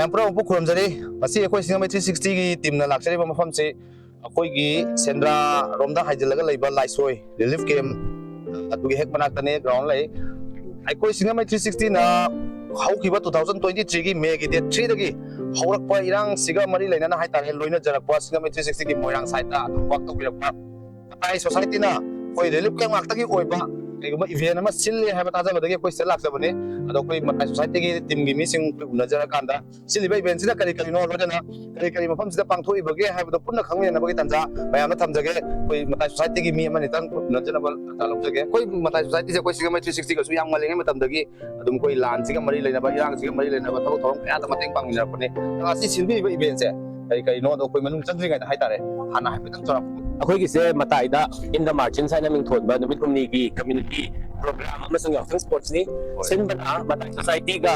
ma'am पूरा उपु खुरमजरी मसी अखोई सिंगमै 360 की टीम ना लाक्चरी मफम से अखोई की सेंद्रा रोमदा हाइजलगा लैबा लाइसोई रिलीफ कैम्प अदुगी हेक बनातने ग्राउंड लै अखोई सिंगमै 360 ना हौखिबा 2023 की मे की डेट 3 दगी हौरकपा इरांग सिगा मरी लेना हाइतारे लोइना जरकपा सिंगमै 360 की मोइरांग साइटा वक तौबिरकपा मताई सोसाइटी ना कोई रिलीफ कैम्प आक्तगी ओइबा कईगुम इवेंट अमा सिल्ले है ताजाबदगी कोई से लाक्तबने अदो कोई मताई सोसाइटी की टीम की मिसिंग उनजरा कांदा सिलिबा इवेंट सिदा करी करी नो रोजना करी मफम सिदा पांगथोइबगे हाइबदो पुन्ना खंगनेनबगी तंजा मयामना थमजगे कोई मताई सोसाइटी की मी अमनि तन नजनबल तालौजगे कोई मताई सोसाइटी से कोई सिगमै 360 गसु याम मलेंगे मतमदगी अदुम कोई लान सिगा मरी लेनबा इरांग सिगा मरी लेनबा थबक थोरम कयादा मतeng पांगिनरपने ngasi सिलबि इवेंट से कई नो दो कोई मनung चंद्रिंगा हाइतारे हाना हाइबतन चरा अखोइगिसे मताइदा इन द मार्जिन साइना मिंग थोनबा नुमित हुमनी की कम्युनिटी प्रोग्राम अमसुंग यावसंग स्पोर्ट्स नि सिनबना मताइ सोसाइटी का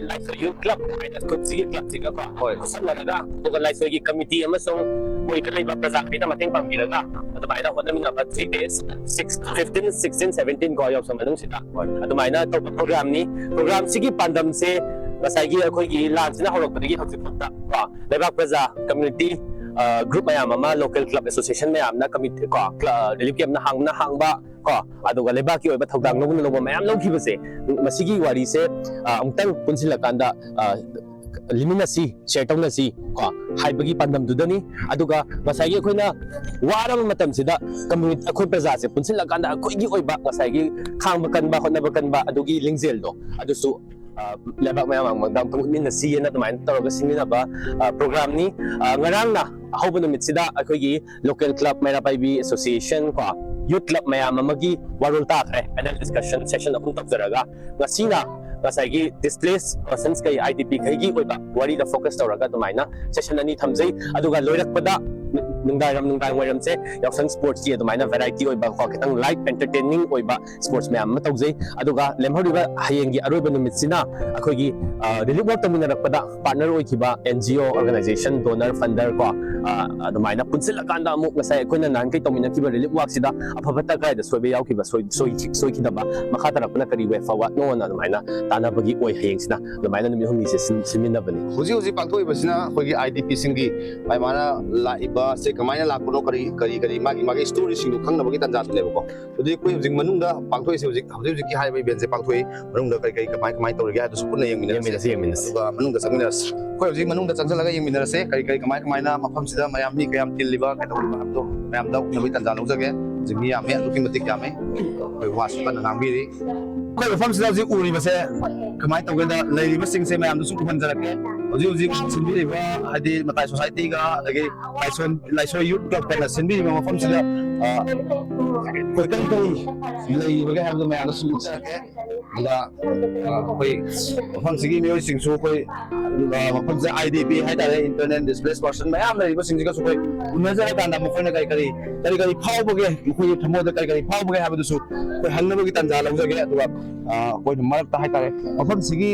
लाइसोई यूथ क्लब हाइना खुदसी क्लब सिगा को होय सलगा तो लाइसोई की कमिटी अमसुंग मोइ कलेबा प्रजापति मतeng पांगिरगा अदुमाइना होनमिंग अब 3 days 6 15 16 17 को यावसंग मनung सिदा अदुमाइना तो प्रोग्राम नि प्रोग्राम सिगी पांदम से मसाइगी अखोइगी लांचना हरकपदगी हजिफुता को लेबा प्रजा community group ma'am local club association ma'am committee को रिलीफ कैम्प हांगबा को अदुगा लेबाकी ओइबा थौदांग लोगन मैम लौखिबसे मसिगी वारी से अमतंग पुनसिलकांदा लिमिनसी शेयर तौनसी को हाइबगी पांदमदुदनी अदुगा मसाइगी अखोइना वारब मतमसिदा कम्युनिटी अखोइ प्रजा से पुनसिलकांदा अखोइगी ओइबा मसाइगी खांब कनबा होनबा कनबा अदुगी लिंगजेल दो अदुसु लेबाक मैम मंगदाम पुमिन सीना दुमाइन तौरगा सिंगिनबा प्रोग्राम नि ngarangna ahoba numitida akoigi local club Mairapaibi association ko youth club mayam amagi warul takre panel discussion session apun tapjaraga ngasina ngasagi displaced persons kai IDP kaigi oiba wari da focus tawraga dumaina session ani thamjai aduga loirakpada nungdang wairam se yausang sports ki adumaina variety oiba ko kitang light entertaining oiba sports mayam ma tawjai aduga lemhoriba hayengi aroiba numitsina akoigi relief work taminarakpada partner oikiba NGO organization donor funder ko अदुमाइना पुनसिलकांदा अमुक ngasai अखोइना naan kai tominakiba relief work sida afabata kai da soibe yaukiba soikidaba makha tarakna kari we forward no na adumaina tanabagi oi hayeng sida adumaina numi humni se siminabani हुजी पांथोइबा Cina खोगी IDP सिंगी माइमाना Laiba से कमाइना लाकोनो करी मागी story सिंगु खंगनबगी तंजा लेबको हुजी कोई हुजी मनुंगा पांथोइ से हुजी की highway Ben से पांथोइ मनुंगा कई कमाइ तौरगे हादु सुपुना यंगमिनस मनुंगा संगिनस कोई हुजी मनुंगा चंजलगा यंगमिनरसे कई कमाइना मफम सिदा मयाम नि कयाम तिलिबा कतौलिबा हमदो मयाम दा उनबि तंजा लौजगे जिमी यामे लुकिंग मतिक यामे कोई वासपन नांगबिरि कोई मफम सिदा हुजी उरिबसे कमाइ तौगेदा लैरिबा सिंगसे मयाम दु सुकुन जरके हुजी सिनबिरिबा हादि मताई सोसाइटी का अगे लाइसोई यूथ क्लब का सिनबिरिबा मफम सिदा कोई कई लैरिबगे हमदो मयाम दु सुकुन जरके ला कोई मफम सिगी मियो सिंगसु कोई मफम से IDP हाइतारे इंटरनेट डिस्प्लेस पर्सन मयाम लैरिबा सिंगसिगा सु कोई उनजरा कांदा मफोइना कई फावबगे मखोइ थमोदा कई फावबगे हाबदुसु कोई हल्नबगी तंजा लौजगे अदुगा कोई मरकता हाइतारे मफम सिगी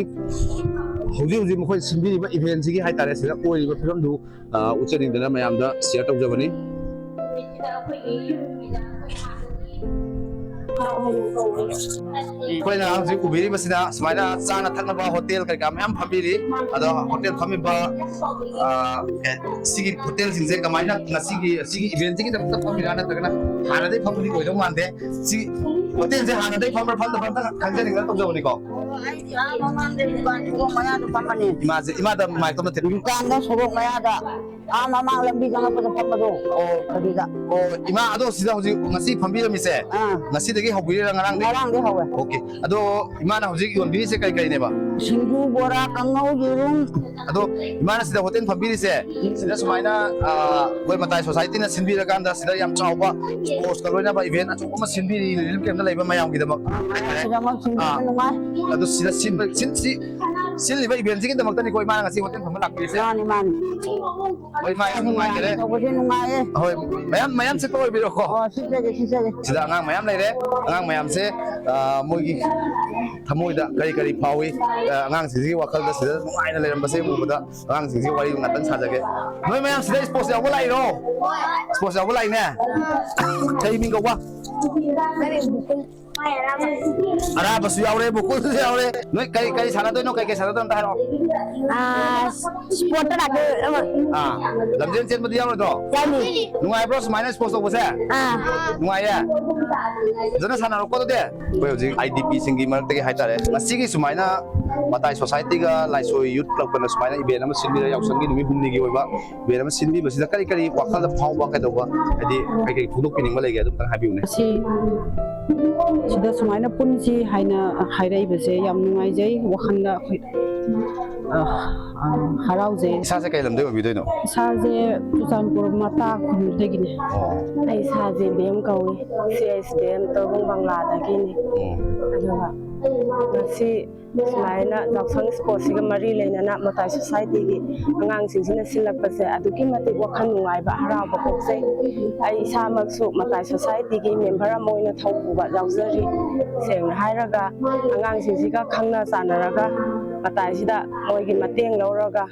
हुजी मखोइ सिंबिरिबा इवेंट सिगी हाइतारे सिदा ओइरिबा फिरमदु उचेनिंदना मयामदा शेयर तौजबनी कोइना हजि उबिरि बसिना समाइना चाना थकनबा होटल कई काम हम फबिरि अदो होटल फमिबा सिगी होटल सिंजे कमाइना ngasi इवेंट सिगी तब फमिराना तगना हानादे फमदि कोइदो मानदे सिगी होटल से हानादे फमर फमदा खंजनिंगा तौजबनी को मामांदे दुकान को मया दु फमनी इमादा माइक तो थे दुकान दा सोबोक मया दा मामा लंबी जंगा पद फमदो ओ कदिदा ओ इमा अदो सिदा हुजी ngasi फमिरमिसे ngasi दगी हबिरा ngarang de hawe ओके अदो इमाना हुजी योनबिरि से कई नेबा सिंगु बोरा कंगौ जिरुम अदो इमाना सिदा होटल फबिरि से सिदा सुमाइना कोई मताई सोसाइटी ना सिनबिरा कांदा सिदा याम चावबा स्पोर्ट्स का लोइना बा इवेंट अचोमा सिनबिरि रिलीफ कैम्प लेबा मयाम गिदमा सिदा मम सिंगु नुमा अदो सिदा सिनलिबा इवेंट सिगी दमक्तनी कोई माना ngasi होटल फम लाक्ति से ni man ओइ माया नुमाय करे तो बजे नुमाय होय मयाम से कोई बिरो को ओ सिसे सिदा अंगांग मयाम लेरे अंगांग मयाम से मोगी थमोइदा करी फावी अंगांग सिगी वखल दा सिदा नुमायना लेरम बसे मुबदा अंगांग सिगी वारी ngatan साजगे नोय मयाम सिदा स्पोर्ट्स याव लाइरो स्पोर्ट्स याव लाइने कई मिंग वा ꯑꯔꯥꯕꯁꯨ ꯌꯥꯎꯔꯦ ꯕꯨꯀꯨꯜꯁꯨ ꯌꯥꯎꯔꯦ ꯅꯣꯏ ꯀꯔꯤ ꯁꯥꯟꯅꯗꯣꯏꯅꯣ ꯀꯩ ꯁꯥꯟꯅꯗꯣꯏꯅꯣ ꯑꯝꯇ ꯍꯥꯏꯔꯛꯑꯣ ꯁ꯭ꯄꯣꯔꯠꯇ ꯂꯝꯖꯦꯜ ꯆꯦꯟꯕꯗꯤ ꯌꯥꯎꯔꯣꯏꯗ꯭ꯔꯣ ꯅꯨꯡꯉꯥꯏꯕ꯭ꯔꯣ ꯁꯨꯃꯥꯏꯅ ꯁ꯭ꯄꯣꯔꯠ ꯇꯧꯕꯁꯦ ꯅꯨꯡꯉꯥꯏꯌꯦ ꯐꯖꯅ ꯁꯥꯟꯅꯔꯣꯀꯣ ꯑꯗꯨꯗꯤ ꯑꯩꯈꯣꯏ ꯍꯧꯖꯤꯛ IDPꯁꯤꯡꯒꯤ ꯃꯔꯛꯇꯒꯤ ꯍꯥꯏꯇꯥꯔꯦ ꯉꯁꯤꯒꯤ ꯁꯨꯃꯥꯏꯅ ꯃꯇꯥꯏ ꯁꯣꯁꯥꯏꯇꯤꯒ ꯂꯥꯏꯁꯣꯏ ꯌꯨꯠ ꯀ꯭ꯂꯕꯀꯅ ꯁꯨꯃꯥꯏꯅ ꯏꯚꯦꯟ ꯑꯃ ꯁꯤꯟꯕꯤꯔ ꯌꯥꯎꯁꯪꯒꯤ ꯅꯨꯃꯤꯠ ꯍꯨꯝꯅꯤꯒꯤ ꯑꯣꯏꯕ ꯏꯚꯦꯟ ꯑꯃ ꯁꯤꯟꯕꯤꯕꯁꯤꯗ ꯀꯔꯤ ꯋꯥꯈꯜꯗ ꯐꯥꯎꯕ ꯀꯩꯗꯧꯕ ꯍꯥꯏꯗꯤ ꯀꯩ ꯐꯣꯡꯗꯣꯛꯄꯤꯅꯤꯡꯕ ꯂꯩꯒꯦ ꯑꯗꯨꯝꯇꯪ ꯍꯥꯏꯕꯤꯌꯨꯅꯦ ꯁꯤꯗ ꯁꯨꯃꯥꯏꯅ ꯄꯨꯟꯁꯤ ꯍꯥꯏꯅ ꯍꯥꯏꯔꯛꯏꯕꯁꯦ ꯌꯥꯝ ꯅꯨꯡꯉꯥꯏꯖꯩ ꯋꯥꯈꯜꯗ ꯑꯩꯈꯣꯏ ꯍꯔꯥꯎꯖꯩ ꯏꯁꯥꯁꯦ ꯀꯩ ꯂꯝꯗꯩ ꯑꯣꯏꯕꯤꯗꯣꯏꯅꯣ ꯏꯁꯥꯁꯦ ꯆꯨꯔꯆꯥꯟꯄꯨꯔ ꯃꯇꯥ ꯈꯨꯟꯗꯒꯤꯅꯦ ꯑꯩ ꯏꯁꯥꯁꯦ ꯕꯦꯝ ꯀꯧꯏ CSBM ꯇꯧꯕꯨꯡ ꯕꯪꯂꯥꯗꯒꯤꯅꯤ ꯑꯗꯨꯒ ꯉꯁꯤ ꯁꯨꯃꯥꯏꯅ ꯌꯥꯎꯁꯪ ꯁ꯭ꯄꯣꯔꯠꯁꯤꯒ ꯃꯔꯤ ꯂꯩꯅꯅ ꯃꯇꯥꯏ ꯁꯣꯁꯥꯏꯇꯤꯒꯤ ꯑꯉꯥꯡꯁꯤꯡꯁꯤꯅ ꯁꯤꯜꯂꯛꯄꯁꯦ ꯑꯗꯨꯛꯀꯤ ꯃꯇꯤꯛ ꯋꯥꯈꯜ ꯅꯨꯡꯉꯥꯏꯕ ꯍꯔꯥꯎꯕ ꯄꯣꯛꯆꯩ ꯑꯩ ꯏꯁꯥꯃꯛꯁꯨ ꯃꯇꯥꯏ ꯁꯣꯁꯥꯏꯇꯤꯒꯤ ꯃꯦꯝꯕꯔ ꯑꯃ ꯑꯣꯏꯅ ꯊꯧꯄꯨꯕ ꯌꯥꯎꯖꯔꯤ ꯁꯦꯡꯅ ꯍꯥꯏꯔꯒ ꯑꯉꯥꯡꯁꯤꯡꯁꯤꯒ ꯈꯪꯅ ꯆꯥꯟꯅꯔꯒ ꯃꯇꯥꯏꯁꯤꯗ ꯃꯣꯏꯒꯤ ꯃꯇꯦꯡ ꯂꯧꯔꯒ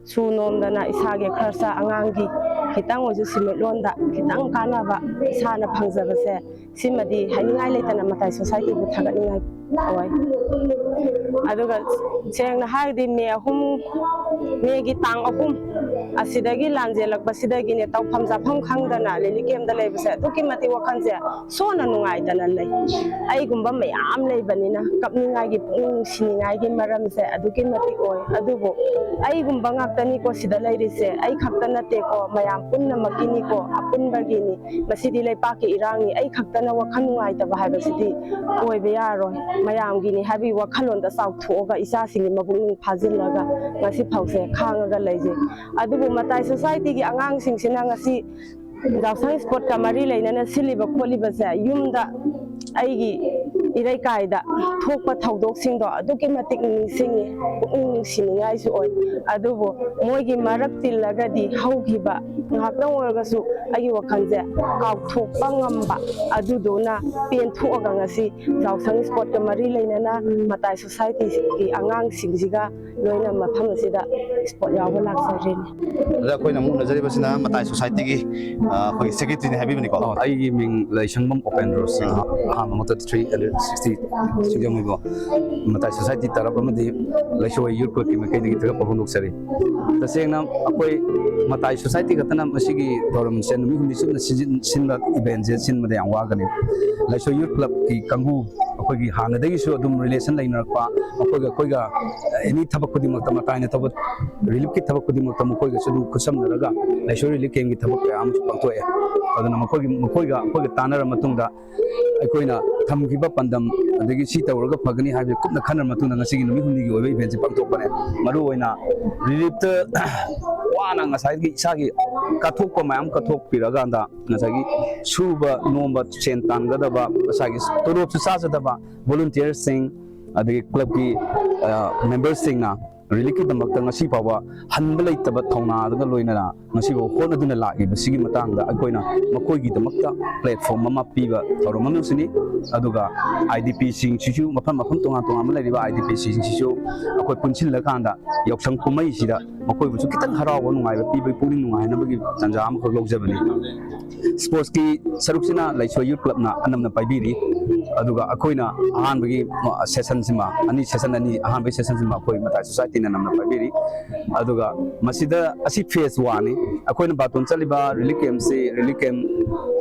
ꯁꯨ ꯅꯣꯝꯗꯅ ꯏꯁꯥꯒꯤ ꯈꯔꯁꯥ ꯑꯉꯥꯡꯒꯤ ꯈꯤꯇꯪ ꯑꯣꯏꯁꯨ ꯁꯤꯟꯃꯤꯠꯂꯣꯟꯗ ꯈꯤꯇꯪ ꯀꯥꯟꯅꯕ ꯏꯁꯥꯅ ꯐꯪꯖꯕꯁꯦ ꯁꯤꯃꯗꯤ ꯍꯥꯏꯅꯤꯡꯉꯥꯏ ꯂꯩꯇꯅ ꯃꯇꯥꯏ ꯁꯣꯁꯥꯏꯇꯤꯕꯨ ꯊꯥꯒꯠꯅꯤꯡꯉꯥꯏ ꯑꯣꯏ ꯑꯗꯨꯒ ꯁꯦꯡꯅ ꯍꯥꯏꯔꯗꯤ ꯃꯦꯒꯤ ꯇꯥꯡ 3 ꯑꯁꯤꯗꯒꯤ ꯂꯥꯟꯖꯦꯜꯂꯛꯄꯁꯤꯗꯒꯤꯅꯦ ꯇꯧꯐꯝ ꯆꯥꯐꯝ ꯈꯪꯗꯅ ꯂꯤꯂꯤ ꯀꯦꯝꯗ ꯂꯩꯕꯁꯦ ꯑꯗꯨꯛꯀꯤ ꯃꯇꯤꯛ ꯋꯥꯈꯜꯁꯦ ꯁꯣꯟꯅ ꯅꯨꯡꯉꯥꯏꯗꯅ ꯂꯩ ꯑꯩꯒꯨꯝꯕ ꯃꯌꯥꯝ ꯂꯩꯕꯅꯤꯅ ꯀꯞꯅꯤꯡꯉꯥꯏꯒꯤ ꯄꯨꯛꯅꯤꯡ ꯅꯨꯡꯁꯤꯅꯤꯡꯉꯥꯏꯒꯤ ꯃꯔꯝꯁꯦ ꯑꯗꯨꯛꯀꯤ ꯃꯇꯤꯛ ꯑꯣꯏ ꯑꯗꯨꯕꯨ ꯑꯩꯒꯨꯝꯕ ꯉꯥꯛꯇꯅꯤꯀꯣ ꯁꯤꯗ ꯂꯩꯔꯤꯁꯦ ꯑꯩ ꯈꯛꯇ ꯅꯠꯇꯦꯀꯣ ꯃꯌꯥꯝ ꯄꯨꯝꯅꯃꯛꯀꯤꯅꯤꯀꯣ ꯑꯄꯨꯟꯕꯒꯤꯅꯤ ꯃꯁꯤꯗꯤ ꯂꯩꯄꯥꯛꯀꯤ ꯏꯔꯥꯡꯅꯤ ꯑꯩ ꯈꯛꯇꯅ ꯋꯥꯈꯜ ꯅꯨꯡꯉꯥꯏꯇꯕ ꯍꯥꯏꯕꯁꯤꯗꯤ ꯑꯣꯏꯕ ꯌꯥꯔꯣꯏ ꯃꯌꯥꯝꯒꯤꯅꯤ ꯍꯥꯏꯕꯒꯤ ꯋꯥꯈꯜꯂꯣꯟꯗ ꯆꯥꯎꯊꯣꯛꯑꯒ ꯏꯆꯥꯁꯤꯡꯒꯤ ꯃꯄꯨꯛꯅꯤꯡ ꯐꯥꯖꯤꯜꯂꯒ ꯉꯁꯤ ꯐꯥꯎꯁꯦ ꯈꯥꯡꯉꯒ ꯂꯩꯖꯩ ꯑꯗꯨꯕꯨ ꯃꯇꯥꯏ ꯁꯣꯁꯥꯏꯇꯤꯒꯤ ꯑꯉꯥꯡꯁꯤꯡꯁꯤꯅ ꯉꯁꯤ ꯌꯥꯎꯁꯪ ꯁ꯭ꯄꯣꯔꯠꯀ ꯃꯔꯤ ꯂꯩꯅꯅ ꯁꯤꯜꯂꯤꯕ ꯈꯣꯠꯂꯤꯕꯁꯦ ꯌꯨꯝꯗ ꯑꯩꯒꯤ ꯏꯔꯩꯀꯥꯏꯗ ꯊꯣꯛꯄ ꯊꯧꯗꯣꯛꯁꯤꯡꯗꯣ ꯑꯗꯨꯛꯀꯤ ꯃꯇꯤꯛ ꯅꯤꯡꯁꯤꯡꯉꯤ ꯄꯨꯛꯅꯤꯡ ꯅꯨꯡꯁꯤꯅꯤꯡꯉꯥꯏꯁꯨ ꯑꯣꯏ ꯑꯗꯨꯕꯨ ꯃꯣꯏꯒꯤ ꯃꯔꯛ ꯇꯤꯜꯂꯒꯗꯤ ꯍꯧꯈꯤꯕ ꯉꯥꯏꯍꯥꯛꯇꯪ ꯑꯣꯏꯔꯒꯁꯨ ꯑꯩꯒꯤ ꯋꯥꯈꯜꯁꯦ ꯀꯥꯎꯊꯣꯛꯄ ꯉꯝꯕ ꯑꯗꯨꯗꯨꯅ ꯄꯦꯟꯊꯣꯛꯑꯒ ꯉꯁꯤ ꯌꯥꯎꯁꯪ ꯁ꯭ꯄꯣꯔꯠꯀ ꯃꯔꯤ ꯂꯩꯅꯅ ꯃꯇꯥꯏ ꯁꯣꯁꯥꯏꯇꯤꯒꯤ ꯑꯉꯥꯡꯁꯤꯡꯁꯤga ꯂꯣꯏꯅ ꯃꯐꯝ ꯑꯁꯤꯗ ꯁ꯭ꯄꯣꯔꯠ ꯌꯥꯎꯕ ꯂꯥꯛꯆꯔꯤꯅꯤ ꯑꯗ ꯑꯩꯈꯣꯏꯅ ꯑꯃꯨꯛ ꯎꯅꯖꯔꯤꯕꯁꯤꯅ ꯃꯇꯥꯏ ꯁꯣꯁꯥꯏꯇꯤꯒꯤ ꯑꯩꯈꯣꯏꯒꯤ ꯁꯦꯀ꯭ꯔꯦꯇꯔꯤꯅꯤ ꯍꯥꯏꯕꯤꯕꯅꯤꯀꯣ ꯑꯩꯒꯤ ꯃꯤꯡ ꯂꯩꯁꯪꯕꯝ ꯑꯣꯄꯦꯟꯗ꯭ꯔꯣ ꯁꯤꯡ ꯑꯍꯥꯟꯕ ꯃꯛꯇ 360 ꯁꯤꯡꯖꯃꯩꯕꯨ ꯃꯇꯥꯏ ꯁꯣꯁꯥꯏꯇꯤ ꯇꯔꯞ ꯑꯃꯗꯤ ꯂꯩꯁꯣꯏ ꯌꯨꯠ ꯀ꯭ꯂꯕꯀꯤ ꯃꯥꯏꯀꯩꯗꯒꯤ ꯊꯥꯒꯠꯄ ꯐꯣꯡꯗꯣꯛꯆꯔꯤ ꯇꯁꯦꯡꯅ ꯑꯩꯈꯣꯏ ꯃꯇꯥꯏ ꯁꯣꯁꯥꯏꯇꯤ ꯈꯛꯇꯅ ꯃꯁꯤꯒꯤ ꯊꯧꯔꯝꯁꯦ ꯅꯨꯃꯤꯠ ꯍꯨꯝꯅꯤ ꯆꯨꯞꯅ ꯁꯤꯟꯕ ꯏꯚꯦꯟꯁꯦ ꯁꯤꯟꯕꯗ ꯌꯥꯝ ꯋꯥꯒꯅꯤ ꯂꯩꯁꯣꯏ ꯌꯨꯠ ꯀ꯭ꯂꯕꯀꯤ ꯀꯥꯡꯕꯨ ꯑꯩꯈꯣꯏꯒꯤ ꯍꯥꯟꯅꯗꯒꯤꯁꯨ ꯑꯗꯨꯝ ꯔꯤꯂꯦꯁꯟ ꯂꯩꯅꯔꯛꯄ ꯑꯩꯈꯣꯏꯒ ꯑꯦꯅꯤ ꯊꯕꯛ ꯈꯨꯗꯤꯡꯃꯛꯇ ꯃꯇꯥꯏꯅ ꯇꯧꯕ ꯔꯤꯂꯤꯐꯀꯤ ꯊꯕꯛ ꯈꯨꯗꯤꯡꯃꯛꯇ ꯃꯈꯣꯏꯒꯁꯨ ꯑꯗꯨꯝ ꯈꯨꯠꯁꯝꯅꯔꯒ ꯂꯩꯁꯣꯏ ꯔꯤꯂꯤꯐ ꯀꯦꯝꯒꯤ ꯊꯕꯛ ꯀꯌꯥ ꯑꯃꯁꯨ ꯄꯥꯡꯊꯣꯛꯑꯦ ꯑꯗꯨꯅ ꯃꯈꯣꯏꯒ ꯇꯥꯟꯅꯔ ꯃꯇꯨꯡꯗ ꯑꯩꯈꯣꯏꯅ ꯊꯝꯈꯤꯕ ꯄꯥꯟꯗꯝ ꯑꯗꯒꯤ ꯁꯤ ꯇꯧꯔꯒ ꯐꯒꯅꯤ ꯍꯥꯏꯕꯁꯤ ꯀꯨꯞꯅ ꯈꯟꯅꯔ ꯃꯇꯨꯡꯗ ꯉꯁꯤꯒꯤ ꯅꯨꯃꯤꯠ ꯍꯨꯝꯅꯤꯒꯤ ꯑꯣꯏꯕ ꯏꯚꯦꯟꯁꯤ ꯄꯥꯡꯊꯣꯛꯄꯅꯦ ꯃꯔꯨꯑꯣꯏꯅ ꯔꯤꯂꯤꯐꯇ ꯋꯥꯅ ꯉꯁꯥꯏꯒꯤ ꯏꯁꯥꯒꯤ ꯀꯠꯊꯣꯛꯄ ꯃꯌꯥꯝ ꯀꯠꯊꯣꯛꯄꯤꯔꯀꯥꯟꯗ ꯉꯁꯥꯏꯒꯤ ꯁꯨꯕ ꯅꯣꯝꯕ ꯁꯦꯟ ꯇꯥꯟꯒꯗꯕ ꯉꯁꯥꯏꯒꯤ ꯇꯣꯂꯣꯞꯁꯨ ꯆꯥꯖꯗꯕ ꯚꯣꯂꯨꯟꯇꯤꯌꯔꯁꯤꯡ ꯑꯗꯒꯤ ꯀ꯭ꯂꯕꯀꯤ ꯃꯦꯝꯕꯔꯁꯤꯡꯅ ꯔꯤꯂꯤꯐꯀꯤꯗꯃꯛꯇ ꯉꯁꯤ ꯐꯥꯎꯕ ꯍꯟꯕ ꯂꯩꯇꯕ ꯊꯧꯅꯥꯗꯨꯒ ꯂꯣꯏꯅꯅ ꯉꯁꯤꯐꯥꯎ ꯍꯣꯠꯅꯗꯨꯅ ꯂꯥꯛꯏꯕꯁꯤꯒꯤ ꯃꯇꯥꯡꯗ ꯑꯩꯈꯣꯏꯅ ꯃꯈꯣꯏꯒꯤꯗꯃꯛꯇ ꯄ꯭ꯂꯦꯠꯐꯣꯝ ꯑꯃ ꯄꯤꯕ ꯊꯧꯔꯝ ꯑꯃꯁꯨꯅꯤ ꯑꯗꯨꯒ IDPꯁꯤꯡꯁꯤꯁꯨ ꯃꯐꯝ ꯇꯣꯉꯥꯟꯕ ꯂꯩꯔꯤꯕ IDPꯁꯤꯡꯁꯤꯁꯨ ꯑꯩꯈꯣꯏ ꯄꯨꯟꯁꯤꯜꯂꯀꯥꯟꯗ ꯌꯥꯎꯁꯪ ꯀꯨꯝꯍꯩꯁꯤꯗ ꯃꯈꯣꯏꯕꯨꯁꯨ ꯈꯤꯇꯪ ꯍꯔꯥꯎꯕ ꯅꯨꯡꯉꯥꯏꯕ ꯄꯤꯕꯒꯤ ꯄꯨꯛꯅꯤꯡ ꯅꯨꯡꯉꯥꯏꯅꯕꯒꯤ ꯇꯥꯟꯖꯥ ꯑꯃꯈꯛ ꯂꯧꯖꯕꯅꯤ ꯁ꯭ꯄꯣꯔꯠꯁꯀꯤ ꯁꯔꯨꯛꯁꯤꯅ ꯂꯩꯁꯣꯏ ꯌꯨꯠ ꯀ꯭ꯂꯕꯅ ꯑꯅꯝꯅ ꯄꯥꯏꯕꯤꯔꯤ ꯑꯗꯨꯒ ꯑꯩꯈꯣꯏꯅ ꯑꯍꯥꯟꯕꯒꯤ ꯁꯦꯁꯟꯁꯤꯃ ꯁꯦꯁꯟ ꯑꯅꯤ ꯑꯍꯥꯟꯕꯒꯤ ꯁꯦꯁꯟꯁꯤꯃ ꯑꯩꯈꯣꯏ ꯃꯇꯥꯏ ꯁꯣꯁꯥꯏꯇꯤꯅ ꯅꯝꯅ ꯄꯥꯏꯕꯤꯔꯤ ꯑꯗꯨꯒ ꯃꯁꯤꯗ ꯑꯁꯤ ꯐꯦꯁ 1ꯅꯤ ꯑꯩꯈꯣꯏꯅ ꯕꯥꯇꯣꯟ ꯆꯠꯂꯤꯕ ꯔꯤꯂꯤꯐ ꯀꯦꯝꯁꯤ ꯔꯤꯂꯤꯐ ꯀꯦꯝ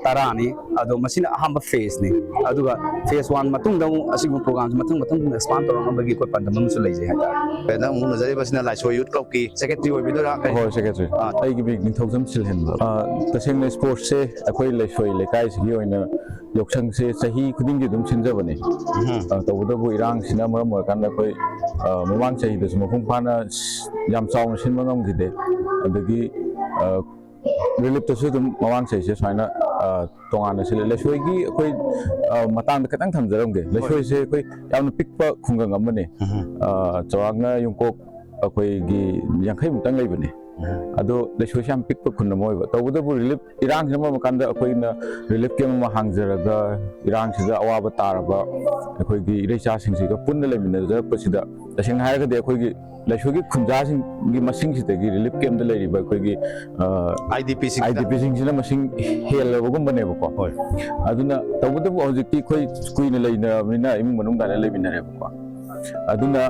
10ꯅꯤ ꯑꯗꯣ ꯃꯁꯤꯅ ꯑꯍꯥꯟꯕ ꯐꯦꯁꯅꯤ ꯑꯗꯨꯒ ꯐꯦꯁ 1 ꯃꯇꯨꯡꯗ ꯑꯃꯨꯛ ꯑꯁꯤꯒꯨꯝꯕ ꯄ꯭ꯔꯣꯒ꯭ꯔꯥꯝꯁꯤ ꯃꯊꯪ ꯑꯦꯛꯁꯄꯥꯟ ꯇꯧꯔꯛꯅꯕꯒꯤ ꯑꯩꯈꯣꯏ ꯄꯥꯟꯗꯝ ꯑꯃꯁꯨ ꯂꯩꯖꯩ ꯍꯥꯏꯇꯥꯔꯦ ꯅꯪ ꯑꯃꯨꯛ ꯎꯅꯖꯔꯤꯕꯁꯤꯅ ꯂꯥꯏꯁꯣꯏ ꯌꯨꯠ ꯀ꯭ꯂꯕꯀꯤ ꯁꯦꯀ꯭ꯔꯦꯇꯔꯤ ꯑꯣꯏꯕꯤꯗꯣꯏꯔꯥ ꯍꯣꯏ ꯁꯦꯀ꯭ꯔꯦꯇꯔꯤ ꯑꯩꯒꯤ ꯃꯤꯡ ꯅꯤꯡꯊꯧꯖꯝ ꯁꯤꯜꯍꯦꯟꯕ ꯇꯁꯦꯡꯅ ꯁ꯭ꯄꯣꯔꯠꯁꯦ ꯑꯩꯈꯣꯏ ꯂꯩꯁꯣꯏ ꯂꯩꯀꯥꯏꯁꯤꯒꯤ ꯑꯣꯏꯅ ꯌꯥꯎꯁꯪꯁꯦ ꯆꯍꯤ ꯈꯨꯗꯤꯡꯒꯤ ꯑꯗꯨꯝ ꯁꯤꯟꯖꯕꯅꯤ ꯇꯧꯕꯇꯕꯨ ꯏꯔꯥꯡꯁꯤꯅ ꯃꯔꯝ ꯑꯣꯏꯔꯀꯥꯟꯗ ꯑꯩꯈꯣꯏ ꯃꯃꯥꯡ ꯆꯍꯤꯗꯁꯨ ꯃꯄꯨꯡ ꯐꯥꯅ ꯌꯥꯝ ꯆꯥꯎꯅ ꯁꯤꯟꯕ ꯉꯝꯈꯤꯗꯦ ꯑꯗꯒꯤ ꯔꯤꯂꯤꯐꯇꯁꯨ ꯑꯗꯨꯝ ꯃꯃꯥꯡ ꯆꯍꯤꯁꯦ ꯁꯨꯃꯥꯏꯅ ꯇꯣꯉꯥꯟꯅ ꯁꯤꯜꯂꯦ ꯂꯩꯁꯣꯏꯒꯤ ꯑꯩꯈꯣꯏ ꯃꯇꯥꯡꯗ ꯈꯤꯇꯪ ꯊꯝꯖꯔꯝꯒꯦ ꯂꯩꯁꯣꯏꯁꯦ ꯑꯩꯈꯣꯏ ꯌꯥꯝꯅ ꯄꯤꯛꯄ ꯈꯨꯡꯒꯪ ꯑꯃꯅꯤ ꯆꯥꯎꯔꯥꯛꯅ ꯌꯨꯝꯀꯣꯛ ꯑꯩꯈꯣꯏꯒꯤ 50 ꯃꯨꯛꯇꯪ ꯂꯩꯕꯅꯤ ꯑꯗꯣ ꯂꯩꯁꯣꯏꯁꯦ ꯌꯥꯝ ꯄꯤꯛꯄ ꯈꯨꯟ ꯑꯃ ꯑꯣꯏꯕ ꯇꯧꯕꯇꯕꯨ ꯔꯤꯂꯤꯐ ꯏꯔꯥꯡꯁꯤꯅ ꯃꯔꯝ ꯀꯥꯟꯗ ꯑꯩꯈꯣꯏꯅ ꯔꯤꯂꯤꯐ ꯀꯦꯝ ꯑꯃ ꯍꯥꯡꯖꯔꯒ ꯏꯔꯥꯡꯁꯤꯗ ꯑꯋꯥꯕ ꯇꯥꯔꯕ ꯑꯩꯈꯣꯏꯒꯤ ꯏꯔꯩꯆꯥꯁꯤꯡꯁꯤꯒ ꯄꯨꯟꯅ ꯂꯩꯃꯤꯟꯅꯖꯔꯛꯄꯁꯤꯗ ꯇꯁꯦꯡꯅ ꯍꯥꯏꯔꯒꯗꯤ ꯑꯩꯈꯣꯏꯒꯤ ꯂꯩꯁꯣꯏꯒꯤ ꯈꯨꯟꯖꯥꯁꯤꯡꯒꯤ ꯃꯁꯤꯡꯁꯤꯗꯒꯤ ꯔꯤꯂꯤꯐ ꯀꯦꯝꯗ ꯂꯩꯔꯤꯕ ꯑꯩꯈꯣꯏꯒꯤ IDPꯁꯤꯡꯁꯤꯅ ꯃꯁꯤꯡ ꯍꯦꯜꯂꯕꯒꯨꯝꯕꯅꯦꯕꯀꯣ ꯑꯗꯨꯅ ꯇꯧꯕꯇꯕꯨ ꯍꯧꯖꯤꯛꯇꯤ ꯑꯩꯈꯣꯏ ꯀꯨꯏꯅ ꯂꯩꯅꯔꯕꯅꯤꯅ ꯏꯃꯨꯡ ꯃꯅꯨꯡꯗ ꯂꯩꯃꯤꯟꯅꯔꯦꯕꯀꯣ ꯑꯗꯨꯅ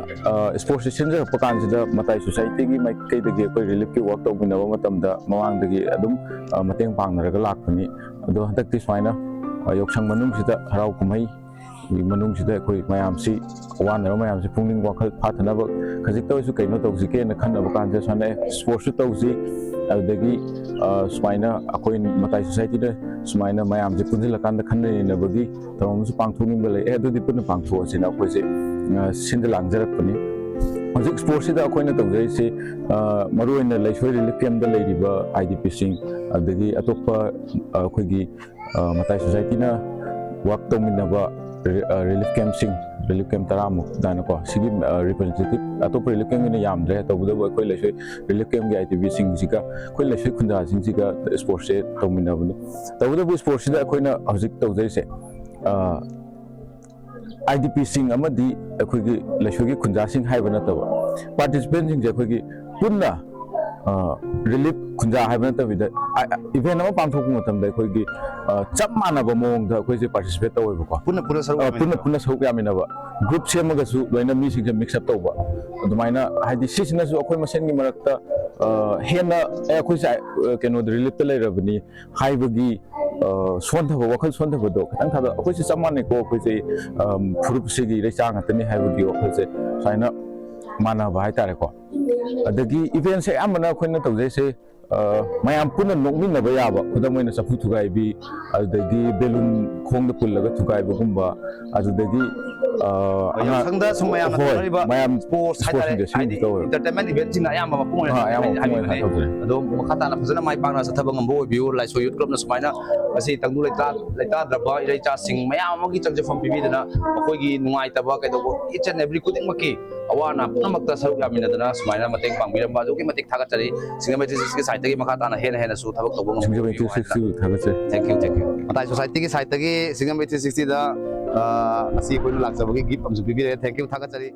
ꯁ꯭ꯄꯣꯔꯠꯁꯦ ꯁꯤꯟꯖꯔꯛꯄ ꯀꯥꯟꯁꯤꯗ ꯃꯇꯥꯏ ꯁꯣꯁꯥꯏꯇꯤꯒꯤ ꯃꯥꯏꯀꯩꯗꯒꯤ ꯑꯩꯈꯣꯏ ꯔꯤꯂꯤꯐꯀꯤ ꯋꯥꯔꯛ ꯇꯧꯃꯤꯟꯅꯕ ꯃꯇꯝꯗ ꯃꯃꯥꯡꯗꯒꯤ ꯑꯗꯨꯝ ꯃꯇꯦꯡ ꯄꯥꯡꯅꯔꯒ ꯂꯥꯛꯄꯅꯤ ꯑꯗꯣ ꯍꯟꯗꯛꯇꯤ ꯁꯨꯃꯥꯏꯅ ꯌꯥꯎꯁꯪ ꯃꯅꯨꯡꯁꯤꯗ ꯍꯔꯥꯎ ꯀꯨꯝꯍꯩ ꯃꯅꯨꯡꯁꯤꯗ ꯑꯩꯈꯣꯏ ꯃꯌꯥꯝꯁꯤ ꯋꯥꯅꯔꯕ ꯃꯌꯥꯝꯁꯤ ꯄꯨꯛꯅꯤꯡ ꯋꯥꯈꯜ ꯐꯥꯊꯅꯕ ꯈꯖꯤꯛꯇ ꯑꯣꯏꯔꯁꯨ ꯀꯩꯅꯣ ꯇꯧꯁꯤꯒꯦꯅ ꯈꯟꯅꯕ ꯀꯥꯟꯗ ꯁꯨꯃꯥꯏꯅ ꯁ꯭ꯄꯣꯔꯠꯁꯨ ꯇꯧꯁꯤ ꯑꯗꯨꯗꯒꯤ ꯁꯨꯃꯥꯏꯅ ꯑꯩꯈꯣꯏ ꯃꯇꯥꯏ ꯁꯣꯁꯥꯏꯇꯤꯗ ꯁꯨꯃꯥꯏꯅ ꯃꯌꯥꯝꯁꯦ ꯄꯨꯟꯁꯤꯜꯂꯀꯥꯟꯗ ꯈꯟꯅ ꯅꯩꯅꯕꯒꯤ ꯊꯧꯔꯝ ꯑꯃꯁꯨ ꯄꯥꯡꯊꯣꯛꯅꯤꯡꯕ ꯂꯩ ꯑꯗꯨꯗꯤ ꯄꯨꯟꯅ ꯄꯥꯡꯊꯣꯛꯑꯁꯤꯅ ꯑꯩꯈꯣꯏꯁꯦ ꯁꯤꯟꯗ ꯂꯥꯡꯖꯔꯛꯄꯅꯤ ꯍꯧꯖꯤꯛ ꯁ꯭ꯄꯣꯔꯠꯁꯤꯗ ꯑꯩꯈꯣꯏꯅ ꯇꯧꯖꯔꯤꯁꯤ ꯃꯔꯨꯑꯣꯏꯅ ꯂꯩꯁꯣꯏ ꯔꯤꯂꯤꯐ ꯀꯦꯝꯗ ꯂꯩꯔꯤꯕ IDPꯁꯤꯡ ꯑꯗꯒꯤ ꯑꯇꯣꯞꯄ ꯑꯩꯈꯣꯏꯒꯤ ꯃꯇꯥꯏ ꯁꯣꯁꯥꯏꯇꯤꯅ ꯋꯥꯔꯛ ꯇꯧꯃꯤꯟꯅꯕ ꯔꯤꯂꯤꯐ ꯀꯦꯝꯞꯁꯤꯡ ꯔꯤꯂꯤꯐ ꯀꯦꯝꯞ 10ꯃꯨꯛ ꯑꯗꯨꯃꯥꯏꯅꯀꯣ ꯁꯤꯒꯤ ꯔꯤꯄ꯭ꯔꯖꯦꯟꯇꯦꯇꯤꯚ ꯑꯇꯣꯞꯄ ꯔꯤꯂꯤꯐ ꯀꯦꯝꯞꯒꯤꯅ ꯌꯥꯝꯗ꯭ꯔꯦ ꯇꯧꯕꯇꯕꯨ ꯑꯩꯈꯣꯏ ꯂꯩꯁꯣꯏ ꯔꯤꯂꯤꯐ ꯀꯦꯝꯞꯒꯤ IDPꯁꯤꯡꯁꯤꯒ ꯑꯩꯈꯣꯏ ꯂꯩꯁꯣꯏ ꯈꯨꯟꯖꯥꯁꯤꯡꯁꯤꯒ ꯁ꯭ꯄꯣꯔꯠꯁꯦ ꯇꯧꯃꯤꯟꯅꯕꯅꯤ ꯇꯧꯕꯇꯕꯨ ꯁ꯭ꯄꯣꯔꯠꯁꯤꯗ ꯑꯩꯈꯣꯏꯅ ꯍꯧꯖꯤꯛ ꯇꯧꯖꯔꯤꯁꯦ IDPꯁꯤꯡ ꯑꯃꯗꯤ ꯑꯩꯈꯣꯏꯒꯤ ꯂꯩꯁꯣꯏꯒꯤ ꯈꯨꯟꯖꯥꯁꯤꯡ ꯍꯥꯏꯕ ꯅꯠꯇꯕ ꯄꯥꯔꯇꯤꯁꯤꯄꯦꯟꯁꯤꯡꯁꯦ ꯑꯩꯈꯣꯏꯒꯤ ꯄꯨꯟꯅ ꯔꯤꯂꯤꯐ ꯈꯨꯟꯖꯥ ꯍꯥꯏꯕ ꯅꯠꯇꯕꯤꯗ ꯏꯚꯦꯟ ꯑꯃ ꯄꯥꯡꯊꯣꯛꯄ ꯃꯇꯝꯗ ꯑꯩꯈꯣꯏꯒꯤ ꯆꯞ ꯃꯥꯟꯅꯕ ꯃꯑꯣꯡꯗ ꯑꯩꯈꯣꯏꯁꯦ ꯄꯥꯔꯇꯤꯁꯤꯄꯦꯠ ꯇꯧꯋꯦꯕꯀꯣ ꯄꯨꯟꯅ ꯁꯔꯨꯛ ꯌꯥꯃꯤꯟꯅꯕ ꯒ꯭ꯔꯨꯞ ꯁꯦꯝꯃꯒꯁꯨ ꯂꯣꯏꯅ ꯃꯤꯁꯤꯡꯁꯦ ꯃꯤꯛꯁ ꯑꯞ ꯇꯧꯕ ꯑꯗꯨꯃꯥꯏꯅ ꯍꯥꯏꯗꯤ ꯁꯤꯁꯤꯅꯁꯨ ꯑꯩꯈꯣꯏ ꯃꯁꯦꯟꯒꯤ ꯃꯔꯛꯇ ꯍꯦꯟꯅ ꯑꯩꯈꯣꯏꯁꯦ ꯀꯩꯅꯣꯗ ꯔꯤꯂꯤꯐꯇ ꯂꯩꯔꯕꯅꯤ ꯍꯥꯏꯕꯒꯤ ꯁꯣꯟꯊꯕ ꯋꯥꯈꯜ ꯁꯣꯟꯊꯕꯗꯣ ꯈꯤꯇꯪ ꯊꯥꯗ ꯑꯩꯈꯣꯏꯁꯦ ꯆꯞ ꯃꯥꯟꯅꯩꯀꯣ ꯑꯩꯈꯣꯏꯁꯦ ꯐꯨꯔꯨꯞꯁꯤꯒꯤ ꯏꯔꯩꯆꯥ ꯉꯥꯛꯇꯅꯤ ꯍꯥꯏꯕꯒꯤ ꯋꯥꯈꯜꯁꯦ ꯁꯨꯃꯥꯏꯅ ꯃꯥꯟꯅꯕ ꯍꯥꯏꯇꯥꯔꯦꯀꯣ ꯑꯗꯒꯤ ꯏꯚꯦꯟꯁꯦ ꯑꯌꯥꯝꯕꯅ ꯑꯩꯈꯣꯏꯅ ꯇꯧꯖꯩꯁꯦ ꯃꯌꯥꯝ ꯄꯨꯟꯅ ꯅꯣꯛꯃꯤꯟꯅꯕ ꯌꯥꯕ ꯈꯨꯗꯝ ꯑꯣꯏꯅ ꯆꯐꯨ ꯊꯨꯒꯥꯏꯕꯤ ꯑꯗꯨꯗꯒꯤ ꯕꯦꯂꯨꯟ ꯈꯣꯡꯗ ꯄꯨꯜꯂꯒ ꯊꯨꯒꯥꯏꯕꯒꯨꯝꯕ ꯑꯗꯨꯗꯒꯤ ꯌꯥꯎꯁꯪꯗ ꯁꯨꯝ ꯃꯌꯥꯝꯅ ꯇꯧꯅꯔꯤꯕ ꯁ꯭ꯄꯣꯔꯠꯁ ꯍꯥꯏꯇꯥꯔꯦ ꯍꯥꯏꯗꯤ ꯇꯧꯋꯦꯕ ꯏꯟꯇꯔꯇꯦꯟꯃꯦꯟ ꯏꯚꯦꯟꯠꯁꯤꯡꯅ ꯑꯌꯥꯝꯕ ꯃꯄꯨꯡ ꯑꯣꯏꯅ ꯍꯥꯏꯕꯤꯕꯅꯤ ꯑꯗꯣ ꯃꯈꯥ ꯇꯥꯅ ꯐꯖꯅ ꯃꯥꯏ ꯄꯥꯛꯅ ꯆꯠꯊꯕ ꯉꯝꯕ ꯑꯣꯏꯕꯤꯌꯨ ꯂꯥꯏꯁꯣꯏ ꯌꯨꯠ ꯀ꯭ꯂꯕꯅ ꯁꯨꯃꯥꯏꯅ ꯉꯁꯤ ꯇꯪꯗꯨ ꯂꯩꯇꯥꯗ꯭ꯔꯕ ꯏꯔꯩꯆꯥꯁꯤꯡ ꯃꯌꯥꯝ ꯑꯃꯒꯤ ꯆꯪꯖꯐꯝ ꯄꯤꯕꯤꯗꯅ ꯃꯈꯣꯏꯒꯤ ꯅꯨꯡꯉꯥꯏꯇꯕ ꯀꯩꯗꯧꯕ ꯏꯆ ꯑꯦꯟ ꯑꯦꯚ꯭ꯔꯤ ꯈꯨꯗꯤꯡꯃꯛꯀꯤ ꯑꯋꯥ ꯑꯅꯥ ꯄꯨꯝꯅꯃꯛꯇ ꯁꯔꯨꯛ ꯌꯥꯃꯤꯟꯅꯗꯅ ꯁꯨꯃꯥꯏꯅ ꯃꯇꯦꯡ ꯄꯥꯡꯕꯤꯔꯝꯕ ꯑꯗꯨꯛꯀꯤ ꯃꯇꯤꯛ ꯊꯥꯒꯠꯆꯔꯤ ꯁꯤꯡꯖꯃꯩ ꯗꯤꯁꯇ꯭ꯔꯤꯛꯀꯤ ꯁꯥꯏꯠꯇꯒꯤ ꯃꯈꯥ ꯇꯥꯅ ꯍꯦꯟꯅꯁꯨ ꯊꯕꯛ ꯇꯧꯕ ꯉꯝꯕꯤꯌꯨ ꯍꯥꯏꯗꯅ ꯊꯦꯡꯛ ꯌꯨ ꯃꯇꯥꯏ ꯁꯣꯁꯥꯏꯇꯤꯒꯤ ꯁꯥꯏꯠꯇꯒꯤ ꯁꯤꯡꯖꯃꯩ 360ꯗ ꯉꯁꯤ ꯑꯩꯈꯣꯏꯅ ꯂꯥꯛꯆꯕꯒꯤ ꯒꯤꯐ ꯑꯃꯁꯨ ꯄꯤꯕꯤꯔꯛꯑꯦ ꯊꯦꯡꯛ ꯌꯨ ꯊꯥꯒꯠꯆꯔꯤ